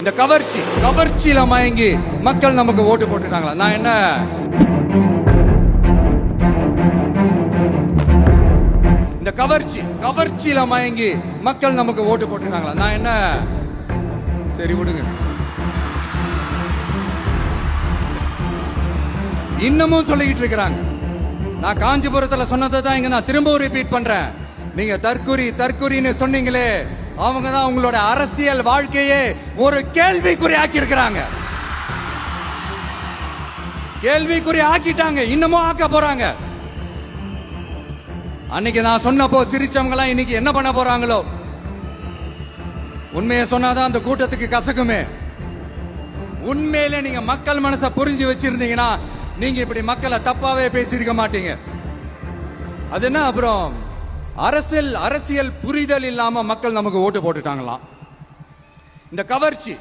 இந்த கவர்ச்சியில மயங்கி மக்கள் நமக்கு ஓட்டு போட்டுட்டாங்களா? நான் என்ன இந்த கவர்ச்சியில மயங்கி மக்கள் நமக்கு ஓட்டு போட்டுட்டாங்களா? நான் என்ன சரி விடுங்க. இன்னமும் சொல்லிக்கிட்டு இருக்கிறாங்க. நான் காஞ்சிபுரத்துல சொன்னதை தான் இங்க நான் திரும்பவும் ரிப்பீட் பண்றேன். நீங்க தற்குறின்னு சொன்னீங்களே, அவங்க தான் உங்களோட அரசியல் வாழ்க்கையே ஒரு கேள்விக்குறி ஆக்கி இருக்கிறாங்க. கேள்விக்குறி ஆக்கிட்டாங்க, இன்னமும் ஆக்க போறாங்க. அன்னைக்கு நான் சொன்னப்போ சிரிச்சவங்க எல்லாம் இன்னைக்கு என்ன பண்ண போறாங்களோ? உண்மையை சொன்னாதான் அந்த கூட்டத்துக்கு கசக்குமே. உண்மையிலே நீங்க மக்கள் மனசை புரிஞ்சு வச்சிருந்தீங்கன்னா நீங்க இப்படி மக்களை தப்பாவே பேசியிருக்க மாட்டீங்க. அது என்ன அப்புறம் அரசியல் புரிதல் இல்லாம மக்கள் நமக்கு ஓட்டு போட்டுட்டாங்களாம். இந்த கவர்ச்சி